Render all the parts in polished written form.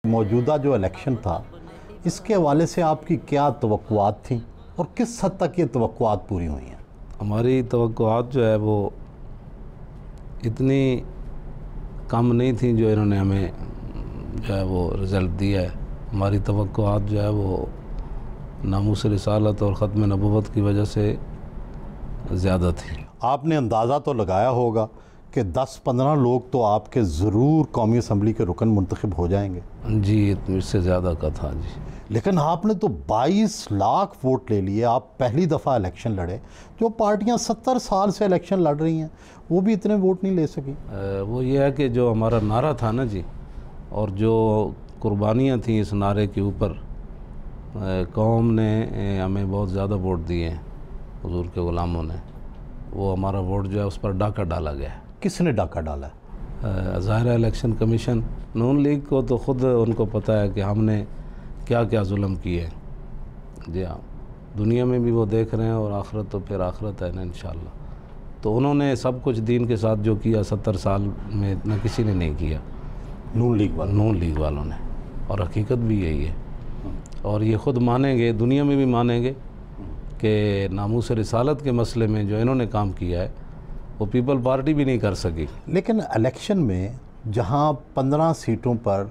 मौजूदा जो इलेक्शन था इसके हवाले से आपकी क्या तवक्कुआत थी और किस हद तक ये तवक्कुआत पूरी हुई हैं? हमारी तवक्कुआत जो है वो इतनी कम नहीं थी जो इन्होंने हमें जो है वो रिज़ल्ट दिया है। हमारी तवक्कुआत जो है वो नामूस रिसालत और ख़त्म नबुव्वत की वजह से ज़्यादा थी। आपने अंदाज़ा तो लगाया होगा कि 10-15 लोग तो आपके ज़रूर कौमी असम्बली के रुकन मुंतखब हो जाएंगे। जी, इससे ज़्यादा का था जी। लेकिन आपने तो 22 लाख वोट ले लिए। आप पहली दफ़ा इलेक्शन लड़े। जो पार्टियां 70 साल से इलेक्शन लड़ रही हैं वो भी इतने वोट नहीं ले सकी। वो ये है कि जो हमारा नारा था ना जी, और जो कुर्बानियाँ थी इस नारे के ऊपर, कौम ने हमें बहुत ज़्यादा वोट दिए हैं, हुजूर के ग़ुलामों ने। वो हमारा वोट जो है उस पर डाका डाला गया है। किसने डाका डाला है? ज़ाहिर है इलेक्शन कमीशन। नून लीग को तो ख़ुद उनको पता है कि हमने क्या क्या जुल्म किए। जी हाँ, दुनिया में भी वो देख रहे हैं और आखिरत तो फिर आखिरत है ना इंशाअल्लाह। तो उन्होंने सब कुछ दीन के साथ जो किया 70 साल में इतना किसी ने नहीं किया, नून लीग वालों ने। और हकीकत भी यही है, और ये ख़ुद मानेंगे, दुनिया में भी मानेंगे कि नामूस रिसालत के मसले में जो इन्होंने काम किया है वो पीपल पार्टी भी नहीं कर सकी। लेकिन इलेक्शन में जहां 15 सीटों पर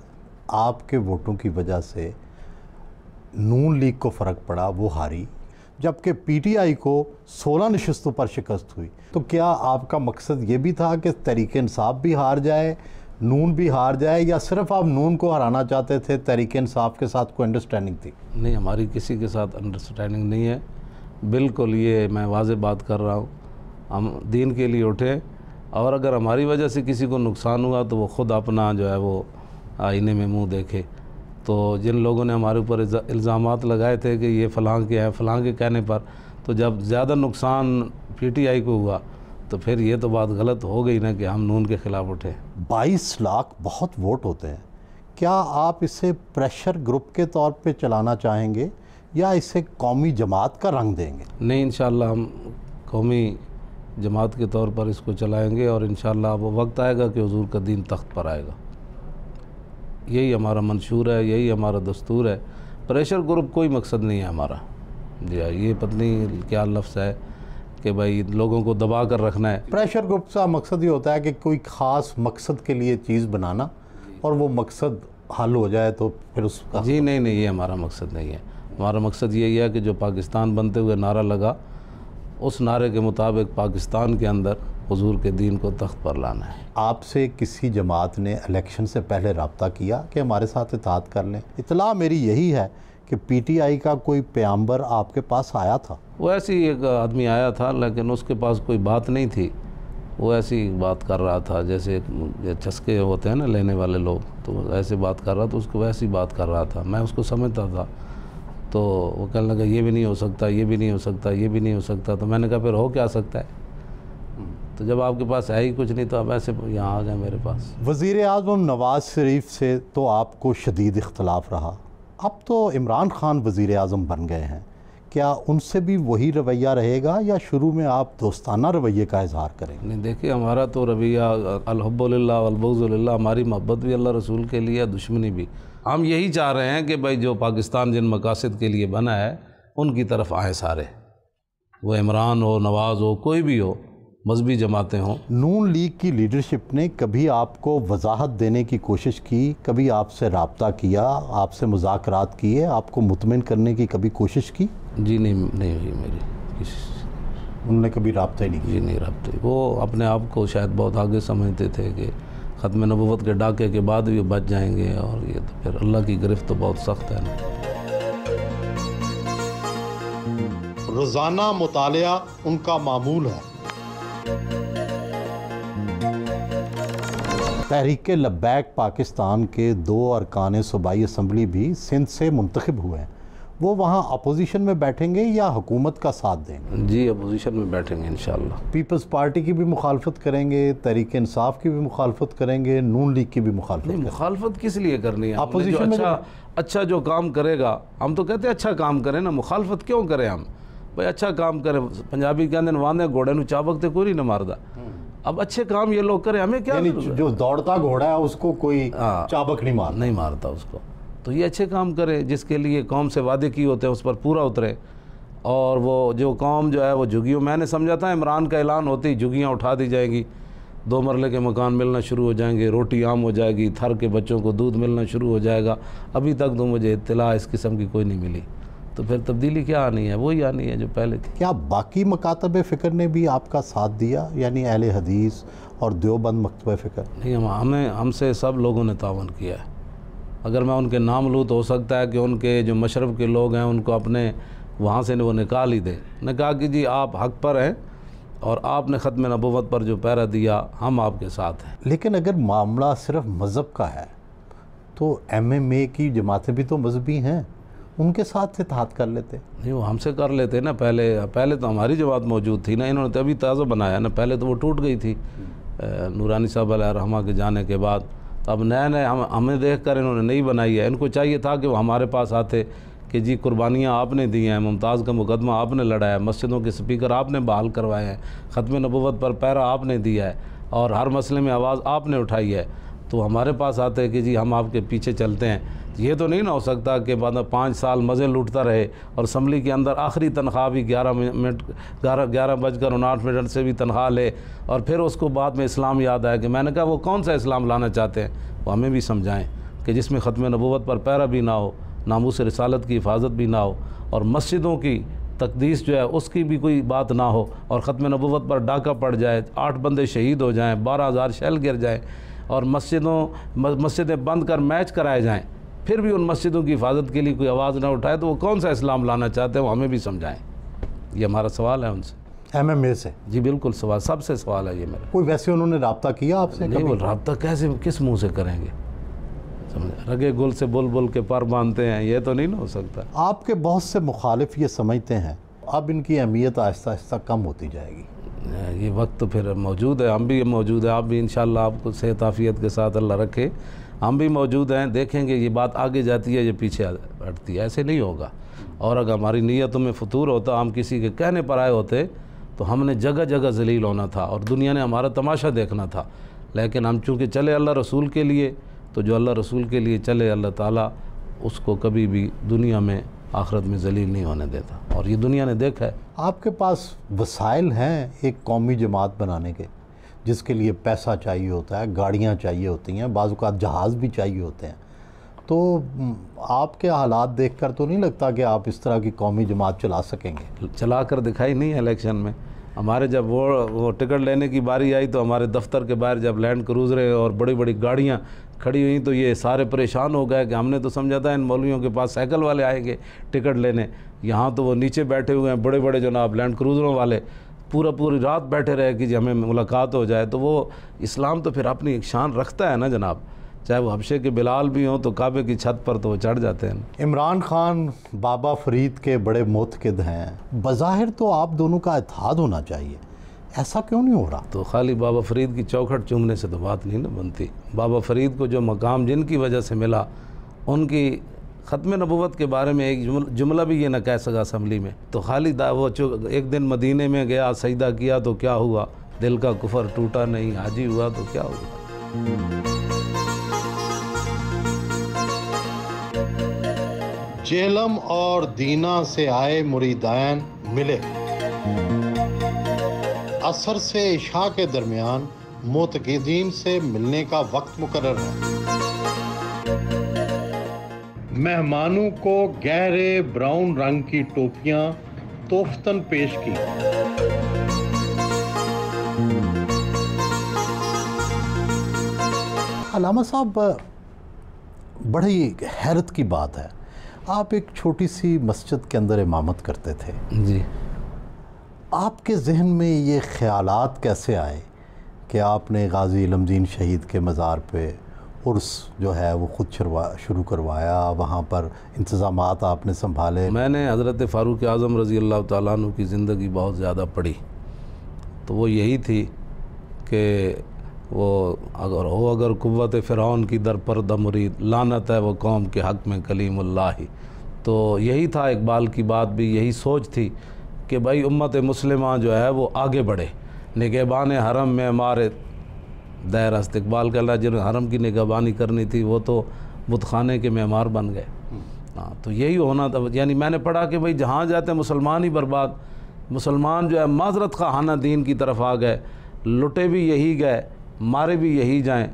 आपके वोटों की वजह से नून लीग को फ़र्क पड़ा, वो हारी, जबकि पीटीआई को 16 नशस्तों पर शिकस्त हुई। तो क्या आपका मकसद ये भी था कि तहरीक इंसाफ भी हार जाए, नून भी हार जाए, या सिर्फ आप नून को हराना चाहते थे? तहरीक इंसाफ के साथ कोई अंडरस्टैंडिंग थी? नहीं, हमारी किसी के साथ अंडरस्टैंडिंग नहीं है, बिल्कुल। ये मैं वाज़ेह बात कर रहा हूँ। हम दीन के लिए उठे, और अगर हमारी वजह से किसी को नुकसान हुआ तो वो ख़ुद अपना जो है वो आईने में मुंह देखे। तो जिन लोगों ने हमारे ऊपर इल्ज़ामात लगाए थे कि ये फ़लाँ के हैं, फ़लाँ के कहने पर, तो जब ज़्यादा नुकसान पीटीआई को हुआ तो फिर ये तो बात गलत हो गई ना कि हम नून के ख़िलाफ़ उठे। 22 लाख बहुत वोट होते हैं। क्या आप इसे प्रेशर ग्रुप के तौर पे चलाना चाहेंगे या इसे कौमी जमात का रंग देंगे? नहीं, इंशाअल्लाह हम कौमी जमात के तौर पर इसको चलाएंगे, और इंशाअल्लाह वो वक्त आएगा कि हुजूर का दीन तख्त पर आएगा। यही हमारा मंशूर है, यही हमारा दस्तूर है। प्रेशर ग्रुप कोई मकसद नहीं है हमारा। जी हाँ, ये पता नहीं क्या लफ्ज़ है कि भाई लोगों को दबा कर रखना है। प्रेशर ग्रुप का मकसद ये होता है कि कोई ख़ास मकसद के लिए चीज़ बनाना, और वो मकसद हल हो जाए तो फिर उसका। जी नहीं, ये हमारा मकसद नहीं है। हमारा मकसद यही है कि जो पाकिस्तान बनते हुए नारा लगा, उस नारे के मुताबिक पाकिस्तान के अंदर हुजूर के दीन को तख्त पर लाना है। आपसे किसी जमात ने इलेक्शन से पहले रब्ता किया कि हमारे साथ इत्तेहाद कर लें? इतला मेरी यही है कि पीटीआई का कोई प्याम्बर आपके पास आया था? वो ऐसी एक आदमी आया था, लेकिन उसके पास कोई बात नहीं थी। वो ऐसी बात कर रहा था जैसे चस्के होते हैं ना लेने वाले लोग, तो ऐसे बात कर रहा था, उसको वैसी बात कर रहा था। मैं उसको समझता था। तो वो कहने लगा ये भी नहीं हो सकता, ये भी नहीं हो सकता, ये भी नहीं हो सकता। तो मैंने कहा फिर हो क्या सकता है? तो जब आपके पास है ही कुछ नहीं तो आप ऐसे यहाँ आ जाए मेरे पास। वज़ीर आज़म नवाज़ शरीफ से तो आपको शदीद इख्तलाफ रहा। अब तो इमरान खान वज़ीर आज़म बन गए हैं, क्या उनसे भी वही रवैया रहेगा या शुरू में आप दोस्ताना रवैये का इजहार करेंगे? नहीं, देखिए हमारा तो रवैया अल-हुब्बु लिल्लाह वल बुग़्ज़ु लिल्लाह, हमारी मोहब्बत भी अल्लाह रसूल के लिए, दुश्मनी भी। हम यही चाह रहे हैं कि भाई जो पाकिस्तान जिन मकासद के लिए बना है उनकी तरफ आए सारे, वो इमरान हो, नवाज़ हो, कोई भी हो, मजहबी जमातें हों। नून लीग की लीडरशिप ने कभी आपको वजाहत देने की कोशिश की, कभी आपसे रब्ता किया, आपसे मुज़ाकरात किए, आपको मुतमिन करने की कभी कोशिश की? जी नहीं हुई मेरी किसी। उन्होंने कभी रब्ता ही नहीं किया? जी नहीं, रब्ते। वो अपने आप को शायद बहुत आगे समझते थे कि ख़त्म नबुव्वत के डाके के बाद भी बच जाएंगे, और ये तो फिर अल्लाह की गिरफ्त तो बहुत सख्त है ना। रोज़ाना मुतालिया उनका मामूल है। तहरीक लब्बैक पाकिस्तान के 2 अरकान सूबाई असम्बली भी सिंध से मुंतखब हुए हैं। वो वहाँ अपोजिशन में बैठेंगे या हुकूमत का साथ देंगे? जी, अपोजिशन में बैठेंगे इंशाअल्लाह। पीपल्स पार्टी की भी मुखालफत करेंगे, तहरीक इंसाफ की भी मुखालफत करेंगे, नून लीग की भी मुखालफत? नहीं, मुखालफत किस लिए करनी है? अपोजिशन में अच्छा जो काम करेगा, हम तो कहते हैं अच्छा काम करें ना, मुखालफत क्यों करें हम? भाई अच्छा काम करें। पंजाबी कहते हैं वादे घोड़े नूं चाबक ते कोई नहीं मारदा। अब अच्छे काम ये लोग करें, हमें क्या यानी जरूरत है? जो दौड़ता घोड़ा है उसको कोई हाँ। चाबक नहीं मारता। नहीं मारता उसको। तो ये अच्छे काम करे, जिसके लिए कौम से वादे किए होते हैं उस पर पूरा उतरे। और वो जो कौम जो है वो झुग्गियों, मैंने समझा था इमरान का ऐलान होते ही झुग्गियाँ उठा दी जाएंगी, 2 मरले के मकान मिलना शुरू हो जाएंगे, रोटी आम हो जाएगी, थर के बच्चों को दूध मिलना शुरू हो जाएगा। अभी तक तो मुझे इत्तला इस किस्म की कोई नहीं मिली। तो फिर तब्दीली क्या आनी है? वही आनी है जो पहले थी। क्या बाकी मकातब फ़िक्र ने भी आपका साथ दिया, यानी अहले हदीस और देवबंद मकतब फ़िक्र? नहीं, हमसे सब लोगों ने तावन किया है। अगर मैं उनके नाम लूँ तो हो सकता है कि उनके जो मशरफ़ के लोग हैं उनको अपने वहाँ से वो निकाल ही दे। ने कहा कि जी आप हक़ पर हैं और आपने ख़त्म नबुव्वत पर जो पहरा दिया, हम आपके साथ हैं। लेकिन अगर मामला सिर्फ मज़हब का है तो MMA की जमातें भी तो मजहबी हैं, उनके साथ इत्तेहाद कर लेते। नहीं, वो हमसे कर लेते ना। पहले तो हमारी जमात मौजूद थी ना, इन्होंने तो अभी ताज़ा बनाया ना, पहले तो वो टूट गई थी नूरानी साहब अलैहिर्रहमा के जाने के बाद। तो अब नए हमें देख कर इन्होंने नहीं बनाई है। इनको चाहिए था कि वो हमारे पास आते कि जी कुर्बानियाँ आपने दी हैं, मुमताज़ का मुकदमा आपने लड़ा है, मस्जिदों के स्पीकर आपने बहाल करवाए हैं, ख़त्म नबुव्वत पर पहरा आपने दिया है और हर मसले में आवाज़ आपने उठाई है। तो हमारे पास आते हैं कि जी हम आपके पीछे चलते हैं। ये तो नहीं ना हो सकता कि बाद 5 साल मज़े लूटता रहे और असम्बली के अंदर आखिरी तनख्वाह भी 11:59 से भी तनख्वाह ले और फिर उसको बाद में इस्लाम याद आया। कि मैंने कहा वो कौन सा इस्लाम लाना चाहते हैं, वो हमें भी समझाएं कि जिसमें ख़त्म नबुव्वत पर पहरा भी ना हो, नामूस रिसालत की हिफाजत भी ना हो और मस्जिदों की तकदीस जो है उसकी भी कोई बात ना हो और ख़त्म नबुव्वत पर डाका पड़ जाए, 8 बंदे शहीद हो जाएँ, 12,000 शैल गिर जाएँ और मस्जिदें बंद कर मैच कराए जाएँ, फिर भी उन मस्जिदों की हिफाजत के लिए कोई आवाज़ ना उठाए, तो वो कौन सा इस्लाम लाना चाहते हैं, वो हमें भी समझाएं। ये हमारा सवाल है उनसे। MMA से? जी बिल्कुल सवाल, सबसे सवाल है ये मेरा। कोई वैसे उन्होंने रब्ता किया आपसे? नहीं, वो रब्ता कैसे, किस मुंह से करेंगे? समझ, रगे गुल से बुलबुल के पर बांधते हैं, ये तो नहीं ना हो सकता। आपके बहुत से मुखालिफ ये समझते हैं अब इनकी अहमियत आहिस्ता आहिस्ता कम होती जाएगी। ये वक्त तो फिर मौजूद है, हम भी मौजूद हैं, आप भी इंशाअल्लाह आपको सेहत आफियत के साथ अल्लाह रखे, हम भी मौजूद हैं। देखेंगे ये बात आगे जाती है, ये पीछे हटती है, ऐसे नहीं होगा। और अगर हमारी नीयतों में फतूर होता, हम किसी के कहने पर आए होते तो हमने जगह जगह जलील होना था और दुनिया ने हमारा तमाशा देखना था। लेकिन हम चूँकि चले अल्लाह रसूल के लिए, तो जो अल्लाह रसूल के लिए चले, अल्लाह ताला उसको कभी भी दुनिया में आखिरत में जलील नहीं होने देता, और ये दुनिया ने देखा है। आपके पास वसाइल हैं एक कौमी जमात बनाने के, जिसके लिए पैसा चाहिए होता है, गाड़ियाँ चाहिए होती हैं, बाज़ औक़ात जहाज़ भी चाहिए होते हैं। तो आपके हालात देखकर तो नहीं लगता कि आप इस तरह की कौमी जमात चला सकेंगे? चला कर दिखाई नहीं है इलेक्शन में। हमारे जब वो टिकट लेने की बारी आई तो हमारे दफ्तर के बाहर जब लैंड क्रूज़रें और बड़ी बड़ी गाड़ियाँ खड़ी हुई तो ये सारे परेशान हो गए कि हमने तो समझा था इन मौलवियों के पास साइकिल वाले आएंगे टिकट लेने, यहाँ तो वो नीचे बैठे हुए हैं बड़े बड़े जनाब लैंड क्रूज़रों वाले, पूरी रात बैठे रहे कि जी हमें मुलाकात हो जाए। तो वो इस्लाम तो फिर अपनी एक शान रखता है ना जनाब, चाहे वो हबशे के बिलाल भी हों तो काबे की छत पर तो वो चढ़ जाते हैं। इमरान खान बाबा फरीद के बड़े मुतक़िद हैं, बज़ाहिर तो आप दोनों का इत्तेहाद होना चाहिए, ऐसा क्यों नहीं हो रहा? तो खाली बाबा फरीद की चौखट चूमने से तो बात नहीं ना बनती। बाबा फरीद को जो मकाम जिनकी वजह से मिला, उनकी ख़त्म नबुव्वत के बारे में एक जुमला भी ये न कह सका असम्बली में। तो खाली वो एक दिन मदीने में गया, सजदा किया तो क्या हुआ, दिल का कुफर टूटा नहीं, हाजी हुआ तो क्या हुआ। जेलम और दीना से आए मुरीदान मिले, असर से इशा के दरमियान मुतक़िदीन से मिलने का वक्त मुकर्रर है। मेहमानों को गहरे ब्राउन रंग की टोपियां तोहफ़तन पेश की। अलामा साहब, बड़ी हैरत की बात है, आप एक छोटी सी मस्जिद के अंदर इमामत करते थे जी। आपके जहन में ये ख्यालात कैसे आए कि आपने गाज़ी इल्मदीन शहीद के मज़ार पे उर्स जो है वो ख़ुद शुरू करवाया, वहाँ पर इंतज़ामात आपने संभाले? मैंने हज़रत फ़ारूक आज़म रज़ी अल्लाह तआला अन्हु की ज़िंदगी बहुत ज़्यादा पढ़ी, तो वो यही थी कि वो अगर कुव्वत फ़िरौन की दर पर द मुरीद, लानत है वो कौम के हक़ में कलीमुल्लाह। तो यही था, इकबाल की बात भी यही सोच थी कि भाई उम्मत मुस्लिमा जो है वो आगे बढ़े, निगहबान हरम में हमारे दायरा इस्तकबाल करना, जिन हरम की निगहबानी करनी थी वो तो बुतखाने के मेमार बन गए। हाँ, तो यही होना था। यानी मैंने पढ़ा कि भाई जहाँ जाते हैं मुसलमान ही बर्बाद, मुसलमान जो है माजरत खाना दीन की तरफ आ गए, लुटे भी यही गए, मारे भी यही जाएं,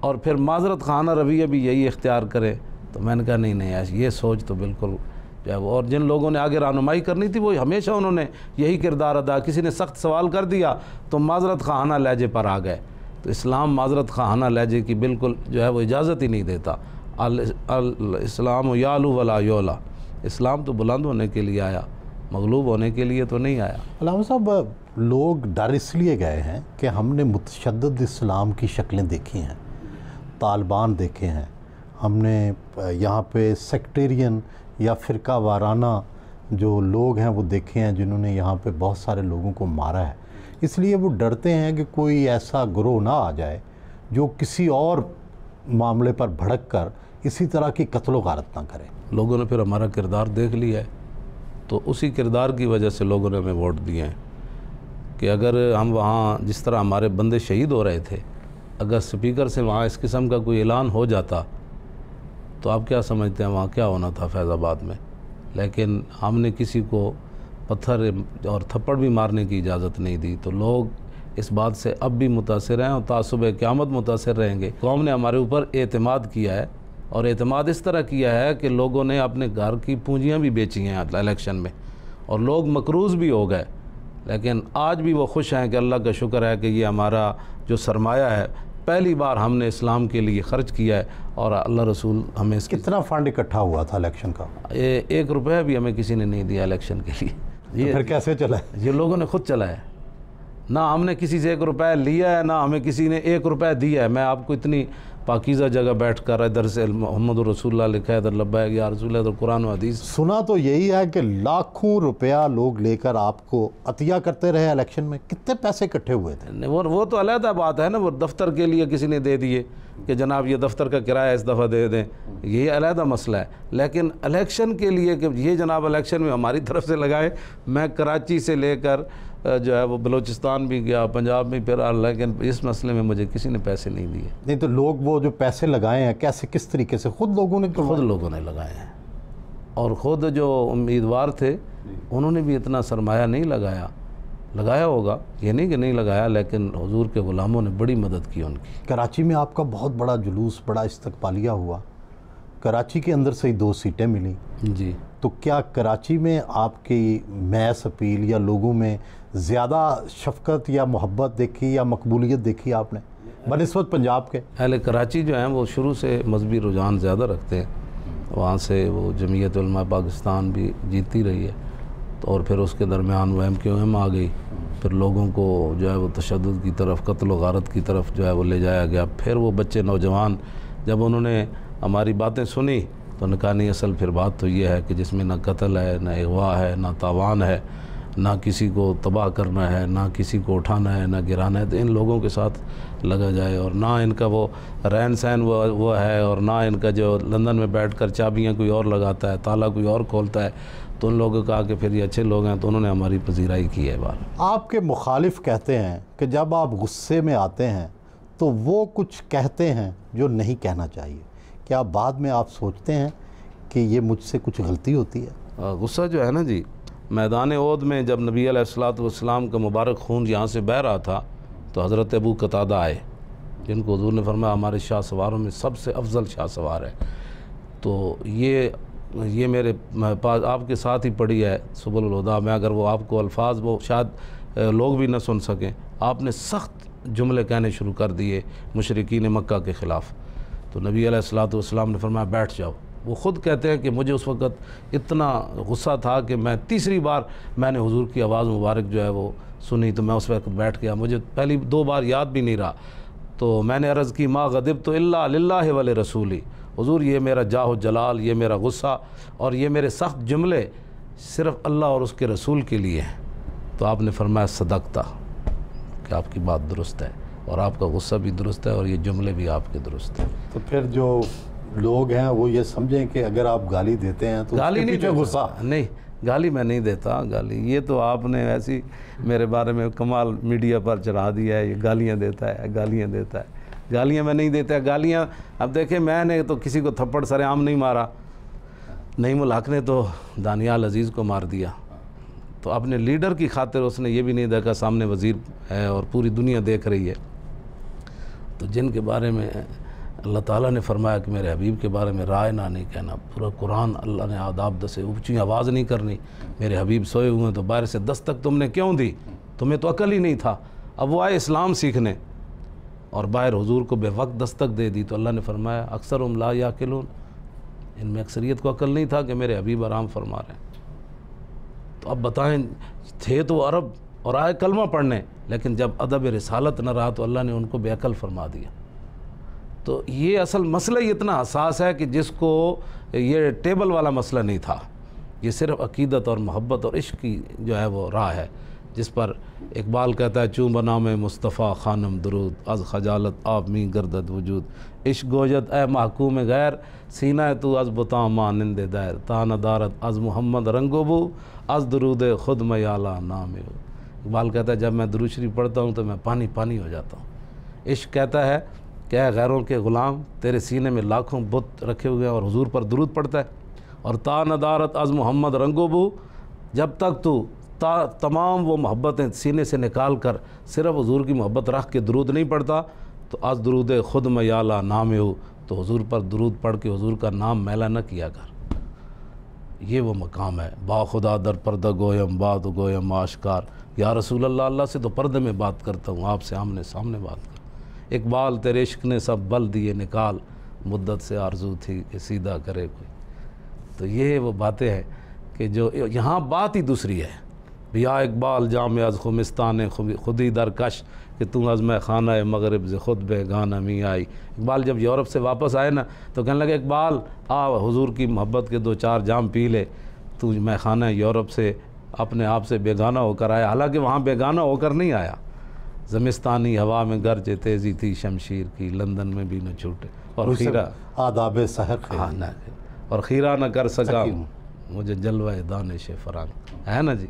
और फिर माजरत खाना रवैया भी यही इख्तियार करें। तो मैंने कहा नहीं नहीं, ये सोच तो बिल्कुल जो है वो, और जिन लोगों ने आगे रहनुमाई करनी थी वो हमेशा उन्होंने यही किरदार अदा। किसी ने सख्त सवाल कर दिया तो माजरत खाना लहजे पर आ गए। तो इस्लाम माजरत खाना लहजे की बिल्कुल जो है वो इजाज़त ही नहीं देता। इस्लाम यालू वला योला, इस्लाम तो बुलंद होने के लिए आया, मगलूब होने के लिए तो नहीं आया। अल्लामा साहब, लोग डर इसलिए गए हैं कि हमने मुतशद्दिद इस्लाम की शक्लें देखी हैं, तालिबान देखे हैं, हमने यहाँ पे सेक्टेरियन या फ़िरका वाराना जो लोग हैं वो देखे हैं, जिन्होंने यहाँ पे बहुत सारे लोगों को मारा है। इसलिए वो डरते हैं कि कोई ऐसा गिरोह ना आ जाए जो किसी और मामले पर भड़क कर इसी तरह की कत्लो गारत ना करे। लोगों ने फिर हमारा किरदार देख लिया है, तो उसी किरदार की वजह से लोगों ने हमें वोट दिए हैं कि अगर हम वहाँ जिस तरह हमारे बंदे शहीद हो रहे थे, अगर स्पीकर से वहाँ इस किस्म का कोई ऐलान हो जाता तो आप क्या समझते हैं वहाँ क्या होना था फैज़ाबाद में। लेकिन हमने किसी को पत्थर और थप्पड़ भी मारने की इजाज़त नहीं दी। तो लोग इस बात से अब भी मुतासिर हैं और तासुब क़यामत मुतासिर रहेंगे। कौम ने हमारे ऊपर एतमाद किया है, और एतमाद इस तरह किया है कि लोगों ने अपने घर की पूंजियाँ भी बेची हैं इलेक्शन में, और लोग मकरूज़ भी हो गए। लेकिन आज भी वो खुश हैं कि अल्लाह का शुक्र है कि ये हमारा जो सरमाया है पहली बार हमने इस्लाम के लिए ख़र्च किया है, और अल्लाह रसूल हमें कितना फ़ंड इकट्ठा हुआ था इलेक्शन का? 1 रुपया भी हमें किसी ने नहीं दिया इलेक्शन के लिए। ये फिर कैसे चला है? ये लोगों ने खुद चला है, ना हमने किसी से 1 रुपया लिया है, ना हमें किसी ने 1 रुपया दिया है। मैं आपको इतनी पाकीज़ा जगह बैठ कर इधर से मोहम्मद रसूलुल्लाह लिखा है, इधर लब्बैक या रसूलुल्लाह, इधर कुरान व हदीस। सुना तो यही है कि लाखों रुपया लोग लेकर आपको अतिया करते रहे इलेक्शन में। कितने पैसे इकट्ठे हुए थे? वो तो अलहदा बात है ना। वो दफ्तर के लिए किसी ने दे दिए कि जनाब ये दफ्तर का किराया इस दफ़ा दे दें, ये अलहदा मसला है। लेकिन इलेक्शन के लिए कि ये जनाब इलेक्शन में हमारी तरफ से लगाए, मैं कराची से लेकर जो है वो बलूचिस्तान भी गया, पंजाब में फिर, लेकिन इस मसले में मुझे किसी ने पैसे नहीं दिए। नहीं तो लोग वो जो पैसे लगाए हैं कैसे, किस तरीके से? खुद लोगों ने लगाए हैं, और ख़ुद जो उम्मीदवार थे उन्होंने भी इतना सरमाया नहीं लगाया होगा, ये नहीं कि नहीं लगाया, लेकिन हुजूर के ग़ुलामों ने बड़ी मदद की उनकी। कराची में आपका बहुत बड़ा जुलूस, बड़ा इस्तकबालिया हुआ, कराची के अंदर से ही 2 सीटें मिली जी। तो क्या कराची में आपकी मैस अपील या लोगों में ज़्यादा शफ़क़त या मोहब्बत देखी या मकबूलियत देखी आपने बनिस्बत पंजाब के? अहले कराची जो हैं वो शुरू से मजहबी रुझान ज़्यादा रखते हैं, वहाँ से वो जमीयत उलमा पाकिस्तान भी जीतती रही है, तो और फिर उसके दरमियान वो MQM आ गई, फिर लोगों को जो है वो तशद्दुद की तरफ, कत्ल व गारत की तरफ जो है वो ले जाया गया। फिर वो बच्चे नौजवान जब उन्होंने हमारी बातें सुनी तो उन्होंने कहा नहीं, असल फिर बात तो ये है कि जिसमें ना कत्ल है, ना अगवा है, ना तावान है, ना किसी को तबाह करना है, ना किसी को उठाना है, ना गिराना है, तो इन लोगों के साथ लगा जाए। और ना इनका वो रहन सहन वो है, और ना इनका जो लंदन में बैठकर चाबियां कोई और लगाता है, ताला कोई और खोलता है। तो उन लोगों को कहा कि फिर ये अच्छे लोग हैं, तो उन्होंने हमारी पजीराई की है। बार आपके मुखालिफ कहते हैं कि जब आप गुस्से में आते हैं तो वो कुछ कहते हैं जो नहीं कहना चाहिए। क्या बाद में आप सोचते हैं कि ये मुझसे कुछ गलती होती है? गुस्सा जो है ना जी, मैदान ओद में जब नबी अलैहिस्सलाम का मुबारक खून यहाँ से बह रहा था तो हज़रत अबू कतादा आए, जिनको हुज़ूर ने फरमाया हमारे शाह सवारों में सबसे अफजल शाह सवार है। तो ये मेरे पास आपके साथ ही पड़ी है सुबुल हुदा में, अगर वो आपको अल्फाज वो शायद लोग भी न सुन सकें, आपने सख्त जुमले कहने शुरू कर दिए मुशरिकीन मक्का के ख़िलाफ़। तो नबी अलैहिस्सलाम ने फरमाया बैठ जाओ। वो ख़ुद कहते हैं कि मुझे उस वक़्त इतना गुस्सा था कि मैं तीसरी बार मैंने हुजूर की आवाज़ मुबारक जो है वो सुनी, तो मैं उस वक़्त बैठ गया, मुझे पहली 2 बार याद भी नहीं रहा। तो मैंने अर्ज़ की मा गदिब तो इल्ला लिल्लाहि व लिरसूली, हुजूर ये मेरा जाह जलाल, ये मेरा गुस्सा और ये मेरे सख्त जुमले सिर्फ़ अल्लाह और उसके रसूल के लिए हैं। तो आपने फरमाया सदक़ता, कि आपकी बात दुरुस्त है और आपका गुस्सा भी दुरुस्त है और ये जुमले भी आपके दुरुस्त हैं। तो फिर जो लोग हैं वो ये समझें कि अगर आप गाली देते हैं तो गाली नहीं, गुस्सा नहीं, गाली मैं नहीं देता। गाली ये तो आपने ऐसी मेरे बारे में कमाल मीडिया पर चढ़ा दिया है, ये गालियाँ देता है, गालियाँ देता है। गालियाँ मैं नहीं देता। गालियाँ अब देखें, मैंने तो किसी को थप्पड़ सरेआम नहीं मारा। नईमुल हक ने तो दानियाल अजीज़ को मार दिया, तो अपने लीडर की खातिर उसने ये भी नहीं देखा सामने वज़ीर है और पूरी दुनिया देख रही है। तो जिनके बारे में अल्लाह ताला ने फरमाया कि मेरे हबीब के बारे में राय ना नहीं कहना, पूरा कुरान अल्लाह ने आदाब दसे, ऊँची आवाज़ नहीं करनी, मेरे हबीब सोए हुए तो बाहर से दस्तक तुमने क्यों दी, तुम्हें तो अकल ही नहीं था। अब वो आए इस्लाम सीखने और बाहर हुजूर को बेवक्त दस्तक दे दी, तो अल्लाह ने फरमाया अक्सरुहुम ला याकिलून, इनमें अक्सरियत को अकल नहीं था कि मेरे हबीब आराम फरमा रहे हैं। तो अब बताएं, थे तो अरब और आए कलमा पढ़ने, लेकिन जब अदब रिसालत न रहा तो अल्लाह ने उनको बेअकल फरमा दिया। तो ये असल मसला ही इतना हसास है कि जिसको ये टेबल वाला मसला नहीं था, ये सिर्फ अकीदत और मोहब्बत और इश्क की जो है वो राह है, जिस पर इकबाल कहता है चूँ बनाम मुस्तफ़ा खानम दरूद अज़ खजालत आप मी गर्दत वजूद इश्क गोजत ए महकूम गैर सीना तू अज़ बुता मानिंद दैर तान दारत अज़ मोहम्मद रंगोबू अज़ दरूद खुद मयाला नाम। इकबाल कहता है जब मैं दुरूद शरीफ पढ़ता हूँ तो मैं पानी पानी हो जाता हूँ। इश्क कहता है क्या गैरों के ग़ुलाम, तेरे सीने में लाखों बुत रखे हुए हैं और हुजूर पर दुरूद पढ़ता है। और तान दारत अज़ मोहम्मद रंगोबू, जब तक तू तमाम वो मोहब्बतें सीने से निकाल कर सिर्फ हुजूर की मोहब्बत रख के दुरूद नहीं पढ़ता, तो अज़ दरूद खुद मयाला नाम हो, तो हुजूर पर दुरूद पढ़ के हुजूर का नाम मैला न किया कर। ये वो मकाम है। बाखुदा दर पर्दा गोयम बात गोयम आशकार, या रसूल अल्लाह, अल्लाह से तो पर्दे में बात करता हूँ, आपसे आमने सामने बात कर। इकबाल तेरे इश्क ने सब बल दिए निकाल, मुद्दत से आरजू थी कि सीधा करे कोई। तो ये वो बातें हैं कि जो यहाँ बात ही दूसरी है। या इकबाल जाम अज़ खुमिस्तान खुदी दरकश कि तू अज़ मैं खाना मगरब से खुद बेगाना मी आई। इकबाल जब यूरोप से वापस आए ना तो कहने लगे इकबाल आ हुजूर की मोहब्बत के 2-4 जाम पी ले, तू मैं खाना यूरोप से अपने आप से बेगाना होकर आया। हालांकि वहाँ बेगाना होकर नहीं आया। ज़मिस्तानी हवा में गर्ज तेज़ी थी शमशीर की, लंदन में भी न छूटे और खीरा आदाब सहर हाँ न और खीरा न कर सका मुझे जलवा दानिश फरंग, है ना जी।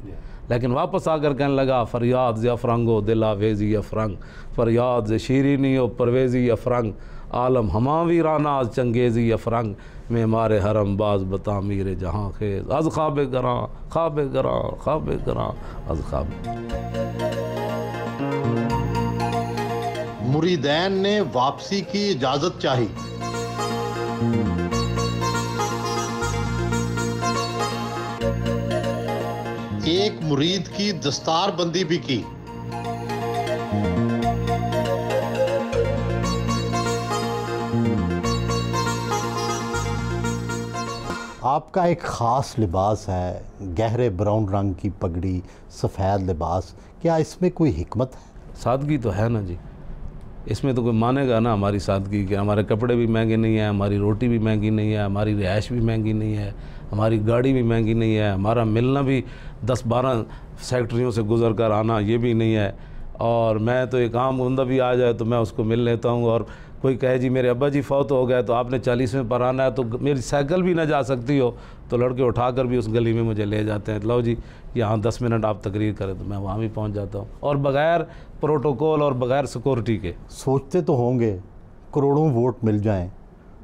लेकिन वापस आकर कहने लगा फरियाद ज़ अफरंगो दिला वेज़ी अफरंग, फरियाद ज़ शीरीनी ओ परवेज़ी अफरंग, आलम हमावी राना चंगेज़ी अफरंग, में मारे हरम बाज बता मीरे जहाँ खेज अज़ ख्वाब गरां ख्वाब गरां ख्वाब गरां अज़ ख्वाब। मुरीदैन ने वापसी की इजाज़त चाही। एक मुरीद की दस्तार बंदी भी की। आपका एक ख़ास लिबास है, गहरे ब्राउन रंग की पगड़ी, सफ़ेद लिबास, क्या इसमें कोई हिकमत है? सादगी तो है ना जी, इसमें तो कोई मानेगा ना हमारी सादगी कि हमारे कपड़े भी महंगे नहीं हैं, हमारी रोटी भी महंगी नहीं है, हमारी रिहाइश भी महंगी नहीं है, हमारी गाड़ी भी महंगी नहीं है, हमारा मिलना भी 10-12 सेक्टरियों से गुज़र कर आना ये भी नहीं है। और मैं तो एक आम बंदा भी आ जाए तो मैं उसको मिल लेता हूँ। और कोई कहे जी मेरे अब्बा जी फौत हो गए तो आपने 40वें पर आना है, तो मेरी साइकिल भी ना जा सकती हो तो लड़के उठाकर भी उस गली में मुझे ले जाते हैं, लो जी यहाँ 10 मिनट आप तकरीर करें, तो मैं वहाँ भी पहुँच जाता हूँ और बग़ैर प्रोटोकॉल और बग़ैर सिक्योरिटी के। सोचते तो होंगे करोड़ों वोट मिल जाएं,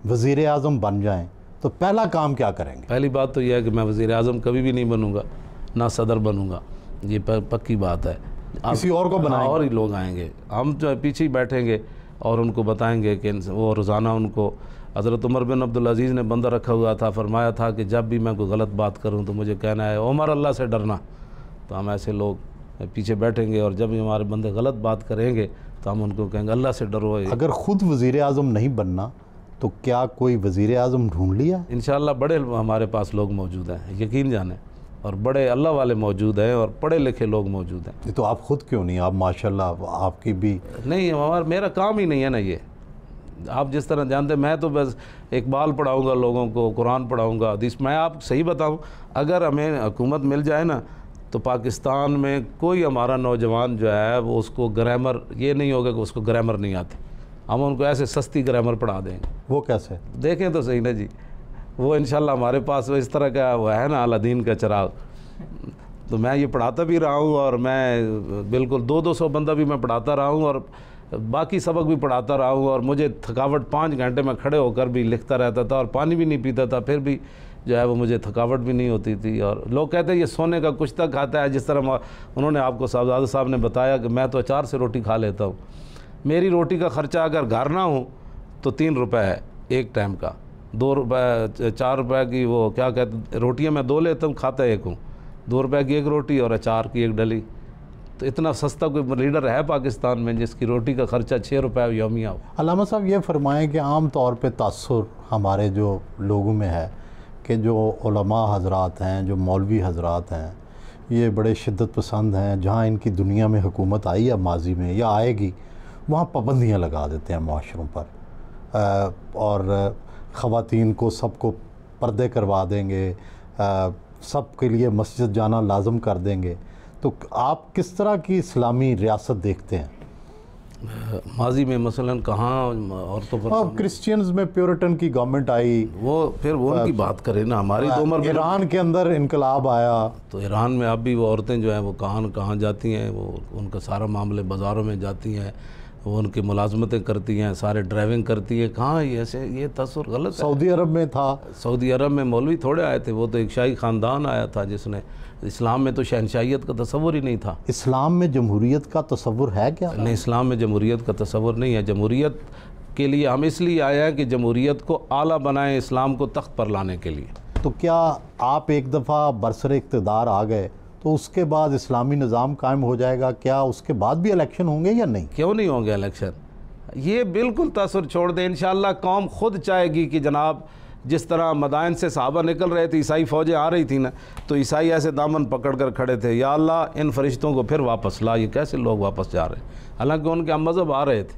वज़ीर आज़म बन जाएं, तो पहला काम क्या करेंगे? पहली बात तो यह है कि मैं वज़ीर आज़म कभी भी नहीं बनूंगा, ना सदर बनूंगा, ये पक्की बात है। किसी और को बनाएंगे, और ही लोग आएंगे, हम जो पीछे ही बैठेंगे और उनको बताएंगे कि वो रोज़ाना उनको हज़रत उमर बिन अब्दुल अज़ीज़ ने बंदा रखा हुआ था, फरमाया था कि जब भी मैं कोई गलत बात करूं तो मुझे कहना है उमर अल्लाह से डरना। तो हम ऐसे लोग पीछे बैठेंगे और जब भी हमारे बंदे गलत बात करेंगे तो हम उनको कहेंगे अल्लाह से डरो। अगर ख़ुद वज़ीर आज़म नहीं बनना तो क्या कोई वज़ीर आज़म ढूंढ लिया? इंशाअल्लाह बड़े हमारे पास लोग मौजूद हैं, यकीन जाने, और बड़े अल्लाह वाले मौजूद हैं और पढ़े लिखे लोग मौजूद हैं। ये तो आप ख़ुद क्यों नहीं? आप माशाल्लाह आपकी भी नहीं, हमारा मेरा काम ही नहीं है ना ये। आप जिस तरह जानते हैं मैं तो बस इकबाल पढ़ाऊँगा लोगों को, कुरान पढ़ाऊँगा, हदीस। मैं आप सही बताऊँ, अगर हमें हुकूमत मिल जाए ना तो पाकिस्तान में कोई हमारा नौजवान जो है वो उसको ग्रामर, ये नहीं होगा कि उसको ग्रामर नहीं आती, हम उनको ऐसे सस्ती ग्रामर पढ़ा देंगे। वो कैसे? देखें तो सही ना जी, वो इंशाल्लाह हमारे पास वो इस तरह का वो है ना अलादीन का चिराग, तो मैं ये पढ़ाता भी रहा हूँ, और मैं बिल्कुल 200 बंदा भी मैं पढ़ाता रहा हूँ, और बाकी सबक भी पढ़ाता रहा हूँ। और मुझे थकावट 5 घंटे में खड़े होकर भी लिखता रहता था, और पानी भी नहीं पीता था, फिर भी जो है वो मुझे थकावट भी नहीं होती थी। और लोग कहते हैं ये सोने का कुछ तक खाता है, जिस तरह उन्होंने आपको साहबजादा साहब ने बताया कि मैं तो अचार से रोटी खा लेता हूँ। मेरी रोटी का ख़र्चा अगर घर ना हो तो 3 रुपये है एक टाइम का, 2 रुपये 4 रुपये की वो क्या कहते रोटियाँ मैं 2 लेता हूँ, खाता 1 हूँ। 2 रुपये की 1 रोटी और अचार की 1 डली। तो इतना सस्ता कोई लीडर है पाकिस्तान में जिसकी रोटी का ख़र्चा 6 रुपये यौमिया हो? अल्लामा साहब ये फरमाएं कि आम तौर पे तासुर हमारे जो लोगों में है कि जो उलमा हज़रात हैं, जो मौलवी हज़रात हैं, ये बड़े शिद्दत पसंद हैं। जहाँ इनकी दुनिया में हुकूमत आई है माजी में या आएगी, वहाँ पाबंदियाँ लगा देते हैं माशरों पर, और ख़वातीन को सबको पर्दे करवा देंगे, सब के लिए मस्जिद जाना लाजम कर देंगे। तो आप किस तरह की इस्लामी रियासत देखते हैं? माजी में मसलन कहाँ औरतों पर? क्रिश्चियंस में प्योरिटन की गवर्नमेंट आई, वो फिर वो उनकी बात करें ना। हमारी तो उम्र, ईरान के अंदर इनकलाब आया, तो ईरान में अब भी वो औरतें जो हैं वो कहाँ जाती हैं, वो उनका सारा मामले बाज़ारों में जाती हैं, वो उनकी मुलाजमतें करती हैं, सारे ड्राइविंग करती है। कहाँ ऐसे ये तस्वीर गलत है। सऊदी अरब में था, सऊदी अरब में मौलवी थोड़े आए थे, वो तो एक शाही ख़ानदान आया था जिसने, इस्लाम में तो शहनशाहियत का तस्वुर ही नहीं था। इस्लाम में जमहूरियत का तस्वुर है क्या? नहीं, इस्लाम में जमहूरियत का तस्वुर नहीं है। जमहूरियत के लिए हम इसलिए आए हैं कि जमहूरियत को आला बनाएं, इस्लाम को तख्त पर लाने के लिए। तो क्या आप एक दफ़ा बरसर इक़्तिदार आ गए तो उसके बाद इस्लामी निज़ाम कायम हो जाएगा? क्या उसके बाद भी इलेक्शन होंगे या नहीं? क्यों नहीं होंगे इलेक्शन? ये बिल्कुल तसर छोड़ दें। इंशाअल्लाह कौम खुद चाहेगी कि जनाब जिस तरह मदाइन से सहाबा निकल रहे थे, ईसाई फ़ौजें आ रही थी ना, तो ईसाई ऐसे दामन पकड़ कर खड़े थे, या अल्लाह इन फरिश्तों को फिर वापस ला। ये कैसे लोग वापस जा रहे हैं, हालांकि उनके हम मज़हब आ रहे थे।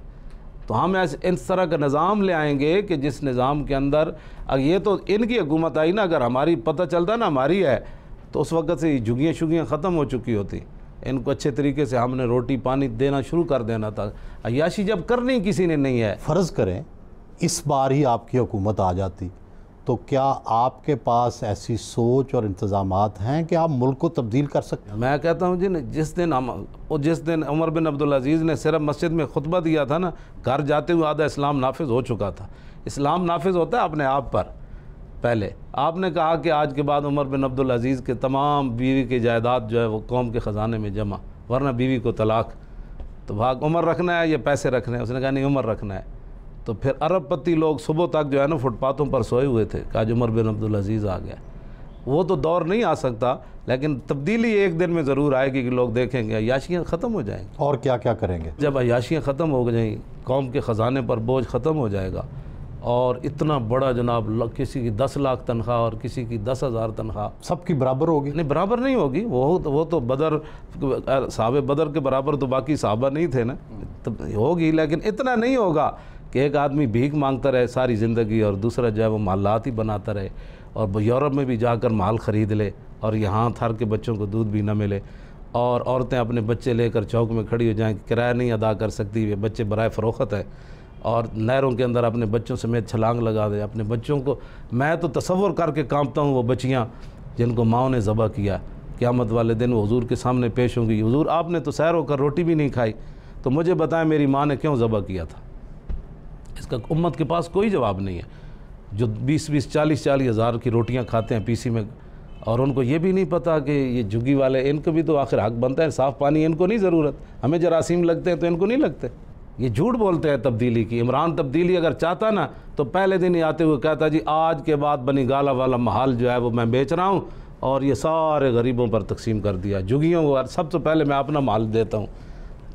तो हम ऐसे इस तरह का निज़ाम ले आएंगे कि जिस निज़ाम के अंदर, ये तो इनकी हुकूमत आई ना, अगर हमारी पता चलता ना हमारी है, तो उस वक्त से झुग्गियाँ शुगियाँ ख़त्म हो चुकी होती। इनको अच्छे तरीके से हमने रोटी पानी देना शुरू कर देना था। अय्याशी जब करनी किसी ने नहीं है। फ़र्ज़ करें इस बार ही आपकी हुकूमत आ जाती, तो क्या आपके पास ऐसी सोच और इंतज़ामात हैं कि आप मुल्क को तब्दील कर सकते हैं? मैं कहता हूँ जी, जिस दिन उमर बिन अब्दुल अज़ीज़ ने सिर्फ मस्जिद में खुतबा दिया था ना, घर जाते हुए आधा इस्लाम नाफिज हो चुका था। इस्लाम नाफिज होता है अपने आप पर। पहले आपने कहा कि आज के बाद उमर बिन अब्दुल अज़ीज़ के तमाम बीवी की जायदाद जो है वो कौम के ख़जाने में जमा, वरना बीवी को तलाक। तो भाग उमर रखना है या पैसे रखने हैं? उसने कहा नहीं, उमर रखना है। तो फिर अरबपति लोग सुबह तक जो है ना फुटपाथों पर सोए हुए थे, कहा उमर बिन अब्दुल अज़ीज़ आ गया। वो तो दौर नहीं आ सकता, लेकिन तब्दीली एक दिन में ज़रूर आएगी कि लोग देखेंगे अय्याशियाँ ख़त्म हो जाएंगी। और क्या क्या करेंगे? जब अय्याशियाँ ख़त्म हो जाएंगी, कौम के ख़जाने पर बोझ ख़त्म हो जाएगा, और इतना बड़ा जनाब किसी की 10 लाख तनख्वाह और किसी की 10,000 तनख्वाह सबकी बराबर होगी? नहीं, बराबर नहीं होगी। वो तो बदर साहब बदर के बराबर तो बाकी साहबा नहीं थे ना, तो होगी, लेकिन इतना नहीं होगा कि एक आदमी भीख मांगता रहे सारी ज़िंदगी और दूसरा जो है वो मालात ही बनाता रहे, और यूरोप में भी जाकर माल ख़रीद ले और यहाँ थर के बच्चों को दूध भी ना मिले, और औरतें अपने बच्चे लेकर चौक में खड़ी हो जाएं, किराया नहीं अदा कर सकती, वे बच्चे बराए फ़रोख्त हैं, और नहरों के अंदर अपने बच्चों समेत छलांग लगा दे अपने बच्चों को। मैं तो तसव्वुर करके कांपता हूँ वो बच्चियाँ जिनको माओ ने ज़बह किया, क़यामत वाले दिन वो हुजूर के सामने पेश होंगी। हुजूर आपने तो सैर होकर रोटी भी नहीं खाई, तो मुझे बताएं मेरी माँ ने क्यों ज़बह किया था? इसका उम्मत के पास कोई जवाब नहीं है। जो 20-20, 40-40 हज़ार की रोटियाँ खाते हैं पीसी में, और उनको ये भी नहीं पता कि ये झुग्गी वाले, इनको भी तो आखिर हक बनता है, साफ़ पानी इनको नहीं ज़रूरत, हमें जरासीम लगते हैं तो इनको नहीं लगते। ये झूठ बोलते हैं तब्दीली की। इमरान तब्दीली अगर चाहता ना तो पहले दिन ही आते हुए कहता जी आज के बाद बनी गाला वाला महल जो है वो मैं बेच रहा हूँ और ये सारे गरीबों पर तकसीम कर दिया, झुग्गियों को सबसे पहले मैं अपना माल देता हूँ।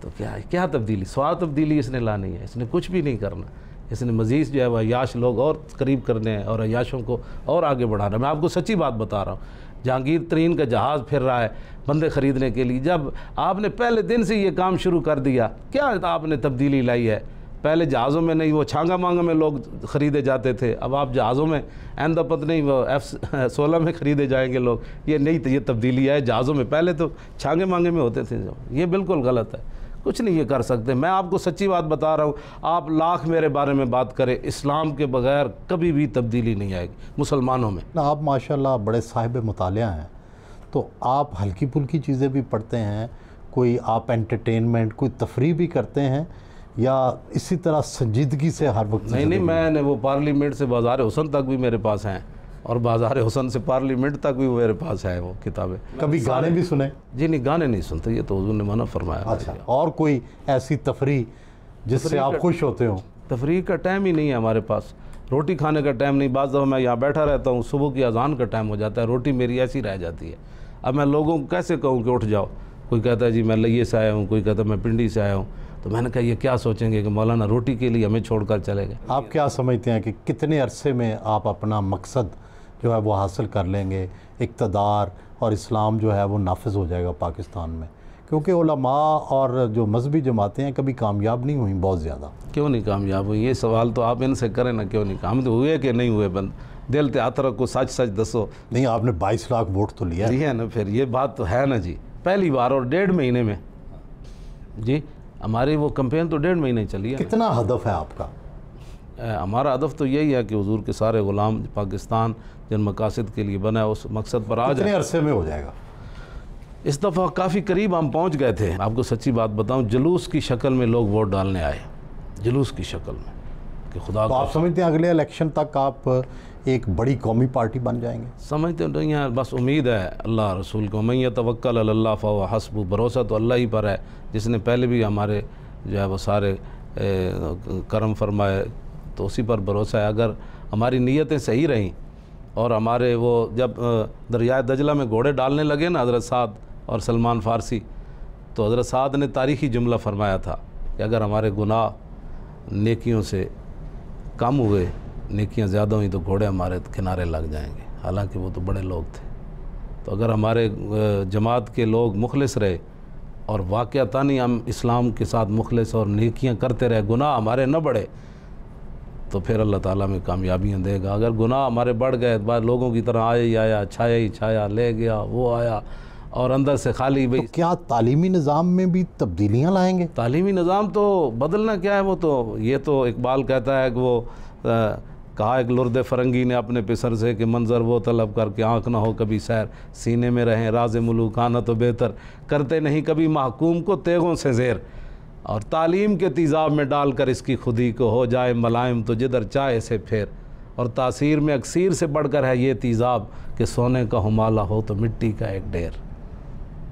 तो क्या तब्दीली, स्वाद तब्दीली इसने लानी है, इसने कुछ भी नहीं करना। इसने मज़ीद जो है वह अय्याश लोग और करीब करने हैं और अय्याशों को और आगे बढ़ाना है। मैं आपको सच्ची बात बता रहा हूँ, जहांगीर तरीन का जहाज़ फिर रहा है बंदे ख़रीदने के लिए। जब आपने पहले दिन से ये काम शुरू कर दिया, क्या आपने तब्दीली लाई है? पहले जहाज़ों में नहीं, वो छांगा मांगा में लोग ख़रीदे जाते थे, अब आप जहाज़ों में अहमदाबाद नहीं वो F-16 में ख़रीदे जाएंगे लोग। ये नहीं, तो ये तब्दीली है जहाज़ों में, पहले तो छांगे मांगे में होते थे। जो ये बिल्कुल गलत है, कुछ नहीं ये कर सकते। मैं आपको सच्ची बात बता रहा हूँ, आप लाख मेरे बारे में बात करें, इस्लाम के बगैर कभी भी तब्दीली नहीं आएगी मुसलमानों में। आप माशाल्लाह बड़े साहिब मुतालिया हैं, तो आप हल्की फुल्की चीज़ें भी पढ़ते हैं, कोई आप एंटरटेनमेंट, कोई तफरीह भी करते हैं, या इसी तरह संजीदगी से हर वक्त? नहीं, मैंने वो पार्लियामेंट से बाज़ार हुसन तक भी मेरे पास हैं, और बाज़ार हुसन से पार्लियामेंट तक भी मेरे पास है वो किताबें। कभी गाने भी सुने? जी नहीं, गाने नहीं सुनते, ये तो हुजूर ने मना फरमाया। अच्छा, और कोई ऐसी तफरीह जिससे आप खुश होते हो? तफरीह का टाइम ही नहीं है हमारे पास, रोटी खाने का टाइम नहीं। बाज़ दफ़ा मैं यहाँ बैठा रहता हूँ, सुबह की अजान का टाइम हो जाता है, रोटी मेरी ऐसी रह जाती है। अब मैं लोगों को कैसे कहूँ कि उठ जाओ? कोई कहता है जी मैं लइये से आया हूँ, कोई कहता है मैं पिंडी से आया हूँ। तो मैंने कहा ये क्या सोचेंगे कि मौलाना रोटी के लिए हमें छोड़कर चले गए। आप क्या समझते हैं कि कितने अरसे में आप अपना मकसद जो है वो हासिल कर लेंगे, इक़्तिदार और इस्लाम जो है वो नाफिज हो जाएगा पाकिस्तान में? क्योंकि उलमा और जो मजहबी जमातें हैं कभी कामयाब नहीं हुई बहुत ज़्यादा। क्यों नहीं कामयाब हुई? ये सवाल तो आप इनसे करें ना, क्यों नहीं काम तो हुए कि नहीं हुए? बंद दिल ते हाथ रखो, सच सच दसो। नहीं, आपने 22 लाख वोट तो लिया है ना, फिर ये बात तो है ना जी। पहली बार और 1.5 महीने में जी हमारी वो कैंपेन तो 1.5 महीने चली है। कितना हदफ है आपका? हमारा हदफ तो यही है कि हुजूर के सारे ग़ुलाम पाकिस्तान जिन मकासद के लिए बना है उस मकसद पर आ जाए। कितने अरसे में हो जाएगा? इस दफ़ा काफ़ी करीब हम पहुंच गए थे। आपको सच्ची बात बताऊं, जुलूस की शक्ल में लोग वोट डालने आए, जुलूस की शक्ल में, कि खुदा। तो आप समझते हैं अगले इलेक्शन तक आप एक बड़ी कौमी पार्टी बन जाएंगे? समझते नहीं हैं, बस उम्मीद है अल्लाह रसूल को। मैं यतवक्कल अल्लाह फ़हुव हस्बुह, भरोसा तो अल्लाह ही पर है, जिसने पहले भी हमारे जो है वो सारे करम फरमाए, तो उसी पर भरोसा है। अगर हमारी नीयतें सही रहीं और हमारे वो जब दरियाए दजला में घोड़े डालने लगे ना हज़रत साद और सलमान फ़ारसी, तो हज़रत साद ने तारीख़ी जुमला फरमाया था कि अगर हमारे गुनाह नेकियों से कम हुए, नेकियां ज़्यादा हुई, तो घोड़े हमारे किनारे लग जाएंगे। हालांकि वो तो बड़े लोग थे। तो अगर हमारे जमात के लोग मुखलिस रहे और वाक़यातानी हम इस्लाम के साथ मुखलिस और नेकियां करते रहे, गुनाह हमारे न बढ़े, तो फिर अल्लाह ताला में कामयाबियाँ देगा। अगर गुनाह हमारे बढ़ गए, बाद लोगों की तरह आया ही आया, छाया ही छाया, ले गया वो आया, और अंदर से खाली। भाई तो क्या तालीमी निज़ाम में भी तब्दीलियाँ लाएंगे? तालीमी निज़ाम तो बदलना क्या है, वो तो ये तो इकबाल कहता है कि वो कहा एक लुर्द फ़रंगी ने अपने पिसर से कि मंज़र वो तलब करके आँख ना हो कभी सैर, सीने में रहें राज मुलूकाना तो बेहतर, करते नहीं कभी महकूम को तेगों से ज़ेर, और तालीम के तेज़ाब में डालकर इसकी खुदी को हो जाए मलाइम तो जिधर चाहे से फेर, और तासीर में अक्सीर से बढ़कर है ये तेज़ाब कि सोने का हुमाला हो तो मिट्टी का एक ढेर।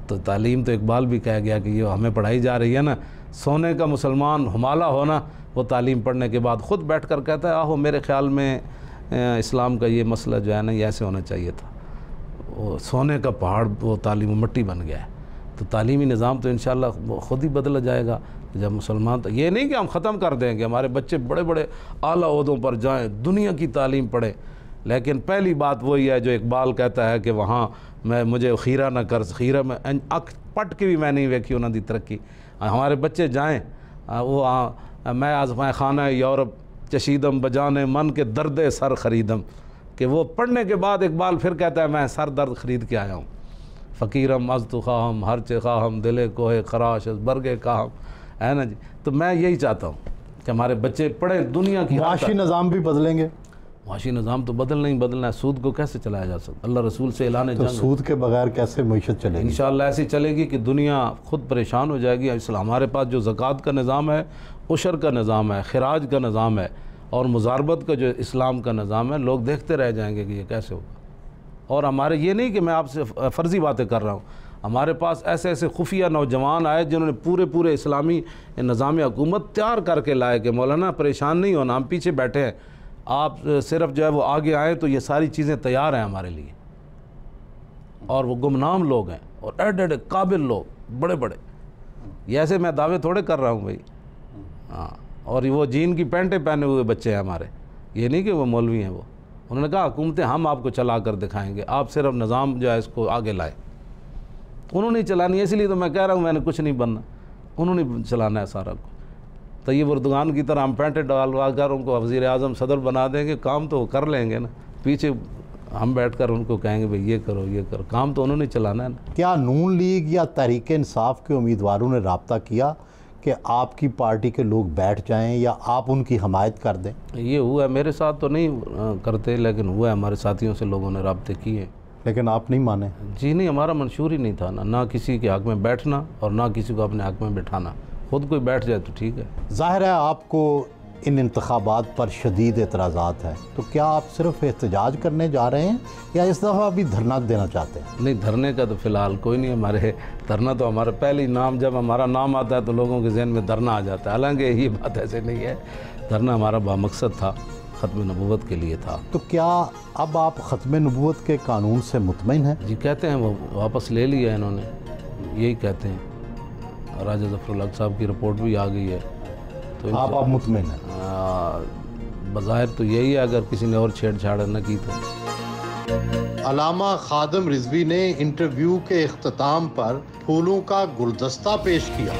तो तालीम तो इकबाल भी कह गया कि ये हमें पढ़ाई जा रही है ना, सोने का मुसलमान हुमाला होना, वो तालीम पढ़ने के बाद ख़ुद बैठ कर कहता है आहो मेरे ख़्याल में इस्लाम का ये मसला जो है ना ये ऐसे होना चाहिए था। वो सोने का पहाड़ वो तालीम मिट्टी बन गया है। तो तालीमी निज़ाम तो इंशाअल्लाह ख़ुद ही बदला जाएगा जब मुसलमान। तो ये नहीं कि हम ख़त्म कर देंगे, हमारे बच्चे बड़े बड़े आला ओहदों पर जाएँ, दुनिया की तालीम पढ़ें, लेकिन पहली बात वही है जो इकबाल कहता है कि वहाँ मुझे खीरा न कर, खीरा में अख पट के भी मैं नहीं वेखी उन्होंने तरक्की। हमारे बच्चे जाएँ वो मैं आज़माए खाना यूरोप चशीदम बजाने मन के दर्द सर ख़रीदम, कि वो पढ़ने के बाद इकबाल फिर कहता है मैं सर दर्द ख़रीद के आया हूँ। फ़कीरम अज़तु ख़ाहम हर चे ख़ाहम दिले कोहे खराश बरगे काहम, है ना जी। तो मैं यही चाहता हूँ कि हमारे बच्चे पढ़ें, दुनिया की। माशी निज़ाम भी बदलेंगे? माशी निज़ाम तो बदलना ही बदलना है। सूद को कैसे चलाया जा सकता? अल्लाह रसूल से ऐलान तो सूद के बगैर कैसे मईशत चलेगी? इंशाअल्लाह ऐसी चलेगी कि दुनिया खुद परेशान हो जाएगी। इसलिए हमारे पास जो ज़कात का निज़ाम है, उशर का निज़ाम है, खिराज का निज़ाम है, और मुजारबत का जो इस्लाम का निज़ाम है, लोग देखते रह जाएंगे कि ये कैसे होगा। और हमारे ये नहीं कि मैं आपसे फ़र्ज़ी बातें कर रहा हूँ, हमारे पास ऐसे ऐसे खुफिया नौजवान आए जिन्होंने पूरे इस्लामी निज़ाम हुकूमत तैयार करके लाए कि मौलाना परेशान नहीं होना, हम पीछे बैठे हैं, आप सिर्फ जो है वो आगे आएँ तो ये सारी चीज़ें तैयार हैं हमारे लिए। और वो गुमनाम लोग हैं और एडे काबिल लोग बड़े बड़े, ये ऐसे मैं दावे थोड़े कर रहा हूँ भाई। हाँ, और वो जीन की पैंटें पहने हुए बच्चे हैं हमारे, ये नहीं कि वो मौलवी हैं। वो उन्होंने कहा हुकूमतें हम आपको चला कर दिखाएंगे, आप सिर्फ निज़ाम जो है इसको आगे लाए। उन्होंने चलानी है, इसलिए तो मैं कह रहा हूँ मैंने कुछ नहीं बनना, उन्होंने चलाना है सारा को। तो ये वर्दगान की तरह हम पैंटें डालवा कर उनको वज़ीर आज़म सदर बना देंगे, काम तो वो कर लेंगे ना, पीछे हम बैठकर उनको कहेंगे भाई ये करो, काम तो उन्होंने चलाना है ना। क्या नून लीग या तहरीक इंसाफ के उम्मीदवारों ने रब्ता किया कि आपकी पार्टी के लोग बैठ जाएं या आप उनकी हमायत कर दें? ये हुआ है, मेरे साथ तो नहीं करते, लेकिन हुआ है, हमारे साथियों से लोगों ने रब्ते किए। लेकिन आप नहीं माने। जी नहीं, हमारा मंशूर ही नहीं था ना किसी के हक में बैठना और ना किसी को अपने हक में बैठाना। खुद कोई बैठ जाए तो ठीक है। ज़ाहिर है आपको इन इंतखाबात पर शदीद एतराज़ात हैं, तो क्या आप सिर्फ एहतजाज करने जा रहे हैं या इस दफ़ा भी धरना देना चाहते हैं? नहीं, धरने का तो फ़िलहाल कोई नहीं हमारे। धरना तो हमारा पहले ही नाम, जब हमारा नाम आता है तो लोगों के जहन में धरना आ जाता है। हालांकि ये बात ऐसे नहीं है। धरना हमारा बामकसद था, ख़त्म नबूवत के लिए था। तो क्या अब आप ख़त्म नबूवत के कानून से मुतमईन हैं? जी कहते हैं, वो वापस ले लिया है इन्होंने, यही कहते हैं। राजा ज़फ़रुल हक साहब की रिपोर्ट भी आ गई है, तो आप मुतमईन हैं? बज़ाहिर तो यही है, अगर किसी ने और छेड़छाड़ न की तो। अलामा खादिम रिजवी ने इंटरव्यू के इख्तिताम पर फूलों का गुलदस्ता पेश किया।